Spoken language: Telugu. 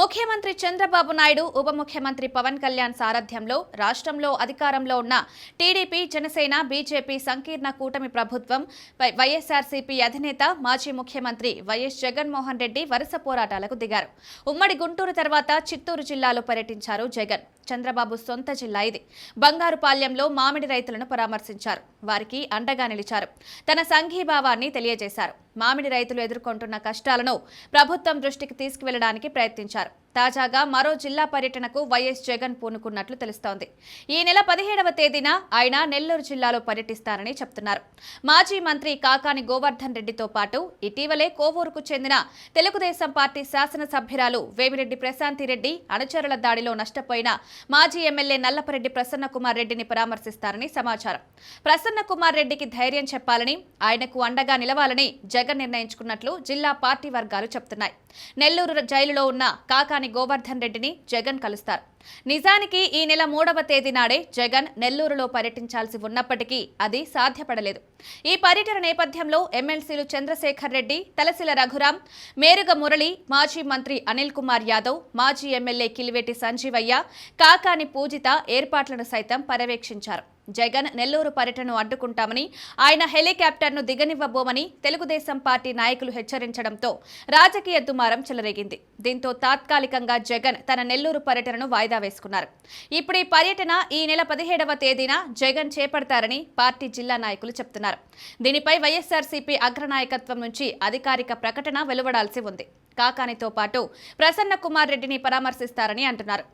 ముఖ్యమంత్రి చంద్రబాబు నాయుడు ఉప ముఖ్యమంత్రి పవన్ కళ్యాణ్ సారథ్యంలో రాష్ట్రంలో అధికారంలో ఉన్న టీడీపీ జనసేన బీజేపీ సంకీర్ణ కూటమి ప్రభుత్వం వైఎస్ఆర్సీపీ అధినేత మాజీ ముఖ్యమంత్రి వైఎస్ జగన్మోహన్ రెడ్డి వరుస పోరాటాలకు దిగారు. ఉమ్మడి గుంటూరు తర్వాత చిత్తూరు జిల్లాలో పర్యటించారు జగన్. చంద్రబాబు సొంత జిల్లా ఇది. బంగారుపాలెంలో మామిడి రైతులను పరామర్శించారు. వారికి అండగా నిలిచారు. తన సంఘీభావాన్ని తెలియజేశారు. మామిడి రైతులు ఎదుర్కొంటున్న కష్టాలను ప్రభుత్వం దృష్టికి తీసుకువెళ్లడానికి ప్రయత్నించారు. తాజాగా మరో జిల్లా పర్యటనకు వైఎస్ జగన్ పూనుకున్నట్లు తెలుస్తోంది. ఈ నెల 17వ తేదీన ఆయన నెల్లూరు జిల్లాలో పర్యటిస్తారని చెప్తున్నారు. మాజీ మంత్రి కాకాని గోవర్ధన్ రెడ్డితో పాటు ఇటీవలే కోవూరుకు చెందిన తెలుగుదేశం పార్టీ శాసనసభ్యురాలు వేమిరెడ్డి ప్రశాంతిరెడ్డి అనుచరుల దాడిలో నష్టపోయిన మాజీ ఎమ్మెల్యే నల్లపరెడ్డి ప్రసన్నకుమార్ రెడ్డిని పరామర్శిస్తారని సమాచారం. ప్రసన్నకుమార్ రెడ్డికి ధైర్యం చెప్పాలని, ఆయనకు అండగా నిలవాలని జగన్ నిర్ణయించుకున్నట్లు జిల్లా పార్టీ వర్గాలు చెప్తున్నాయి. నెల్లూరు జైలులో ఉన్న కాకాని గోవర్ధన్ రెడ్డిని జగన్ కలుస్తారు. నిజానికి ఈ నెల 3వ తేదీ నాడే జగన్ నెల్లూరులో పర్యటించాల్సి ఉన్నప్పటికీ అది సాధ్యపడలేదు. ఈ పర్యటన నేపథ్యంలో ఎమ్మెల్సీలు చంద్రశేఖర్ రెడ్డి, తలసిల రఘురాం, మేరుగ మురళి, మాజీ మంత్రి అనిల్ కుమార్ యాదవ్, మాజీ ఎమ్మెల్యే కిలివేటి సంజీవయ్య, కాకాని పూజిత ఏర్పాట్లను సైతం పర్యవేక్షించారు. జగన్ నెల్లూరు పర్యటనను అడ్డుకుంటామని, ఆయన హెలికాప్టర్ను దిగనివ్వబోమని తెలుగుదేశం పార్టీ నాయకులు హెచ్చరించడంతో రాజకీయ దుమారం చెలరేగింది. దీంతో తాత్కాలికంగా జగన్ తన నెల్లూరు పర్యటనను వాయిదా వేసుకున్నారు. ఇప్పుడు ఈ పర్యటన ఈ నెల 17వ తేదీన జగన్ చేపడతారని పార్టీ జిల్లా నాయకులు చెప్తున్నారు. దీనిపై వైఎస్ఆర్సీపీ అగ్రనాయకత్వం నుంచి అధికారిక ప్రకటన వెలువడాల్సి ఉంది. కాకానితో పాటు ప్రసన్న కుమార్ రెడ్డిని పరామర్శిస్తారని అంటున్నారు.